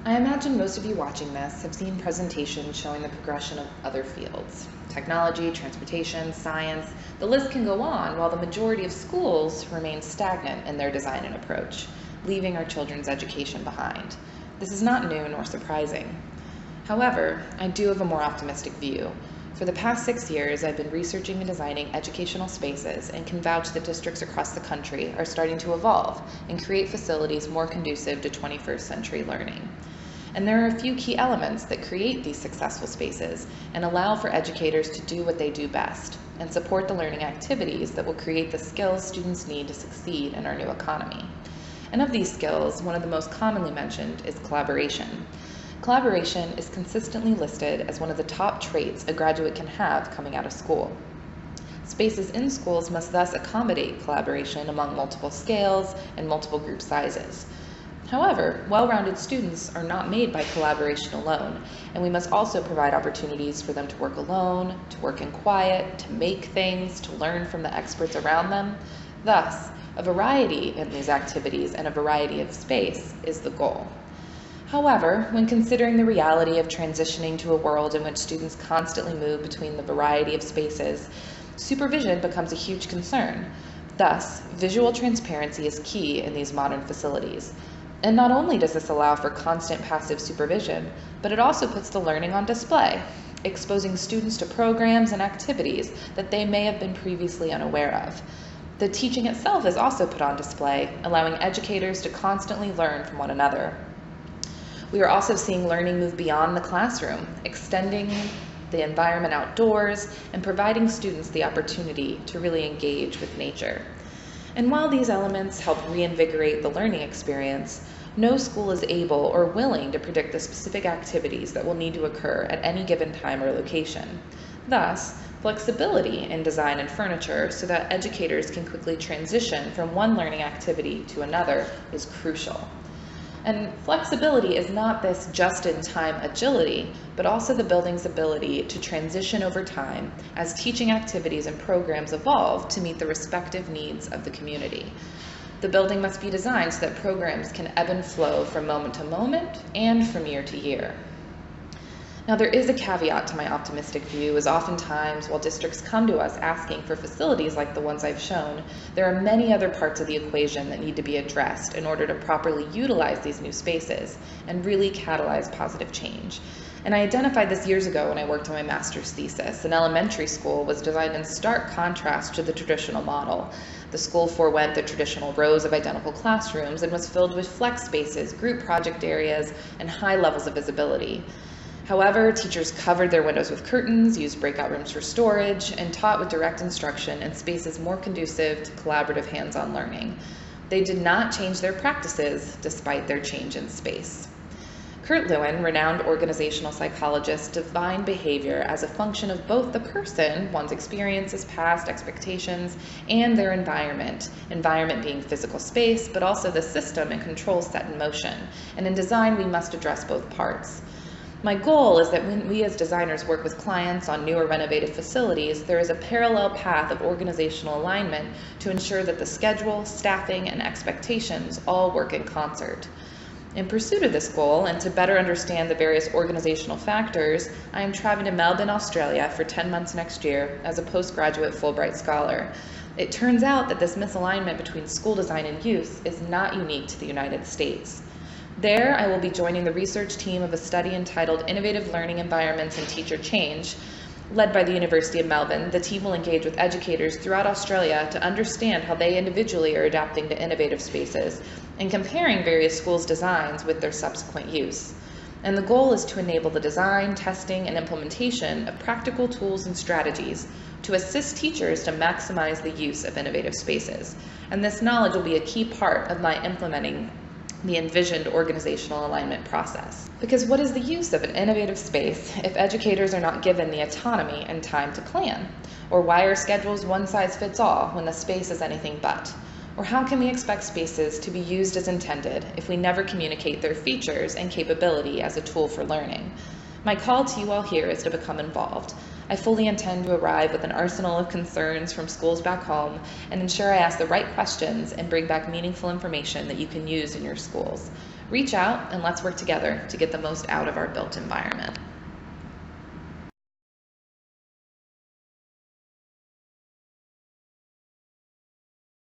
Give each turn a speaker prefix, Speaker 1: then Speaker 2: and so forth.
Speaker 1: I imagine most of you watching this have seen presentations showing the progression of other fields. Technology, transportation, science, the list can go on, while the majority of schools remain stagnant in their design and approach, leaving our children's education behind. This is not new nor surprising. However, I do have a more optimistic view. For the past 6 years, I've been researching and designing educational spaces and can vouch that districts across the country are starting to evolve and create facilities more conducive to 21st century learning. And there are a few key elements that create these successful spaces and allow for educators to do what they do best and support the learning activities that will create the skills students need to succeed in our new economy. And of these skills, one of the most commonly mentioned is collaboration. Collaboration is consistently listed as one of the top traits a graduate can have coming out of school. Spaces in schools must thus accommodate collaboration among multiple scales and multiple group sizes. However, well-rounded students are not made by collaboration alone, and we must also provide opportunities for them to work alone, to work in quiet, to make things, to learn from the experts around them. Thus, a variety in these activities and a variety of space is the goal. However, when considering the reality of transitioning to a world in which students constantly move between the variety of spaces, supervision becomes a huge concern. Thus, visual transparency is key in these modern facilities. And not only does this allow for constant passive supervision, but it also puts the learning on display, exposing students to programs and activities that they may have been previously unaware of. The teaching itself is also put on display, allowing educators to constantly learn from one another. We are also seeing learning move beyond the classroom, extending the environment outdoors and providing students the opportunity to really engage with nature. And while these elements help reinvigorate the learning experience, no school is able or willing to predict the specific activities that will need to occur at any given time or location. Thus, flexibility in design and furniture so that educators can quickly transition from one learning activity to another is crucial. And flexibility is not this just-in-time agility, but also the building's ability to transition over time as teaching activities and programs evolve to meet the respective needs of the community. The building must be designed so that programs can ebb and flow from moment to moment and from year to year. Now, there is a caveat to my optimistic view, as oftentimes while districts come to us asking for facilities like the ones I've shown, there are many other parts of the equation that need to be addressed in order to properly utilize these new spaces and really catalyze positive change. And I identified this years ago when I worked on my master's thesis. An elementary school was designed in stark contrast to the traditional model. The school forewent the traditional rows of identical classrooms and was filled with flex spaces, group project areas, and high levels of visibility. However, teachers covered their windows with curtains, used breakout rooms for storage, and taught with direct instruction in spaces more conducive to collaborative hands-on learning. They did not change their practices despite their change in space. Kurt Lewin, renowned organizational psychologist, defined behavior as a function of both the person, one's experiences, past expectations, and their environment. Environment being physical space, but also the system and controls set in motion. And in design, we must address both parts. My goal is that when we as designers work with clients on new or renovated facilities, there is a parallel path of organizational alignment to ensure that the schedule, staffing, and expectations all work in concert. In pursuit of this goal, and to better understand the various organizational factors, I am traveling to Melbourne, Australia for 10 months next year as a postgraduate Fulbright scholar. It turns out that this misalignment between school design and use is not unique to the United States. There, I will be joining the research team of a study entitled Innovative Learning Environments and Teacher Change. Led by the University of Melbourne, the team will engage with educators throughout Australia to understand how they individually are adapting to innovative spaces and comparing various schools' designs with their subsequent use. And the goal is to enable the design, testing, and implementation of practical tools and strategies to assist teachers to maximize the use of innovative spaces. And this knowledge will be a key part of my implementing the envisioned organizational alignment process. Because what is the use of an innovative space if educators are not given the autonomy and time to plan? Or why are schedules one size fits all when the space is anything but? Or how can we expect spaces to be used as intended if we never communicate their features and capability as a tool for learning? My call to you all here is to become involved. I fully intend to arrive with an arsenal of concerns from schools back home and ensure I ask the right questions and bring back meaningful information that you can use in your schools. Reach out and let's work together to get the most out of our built environment.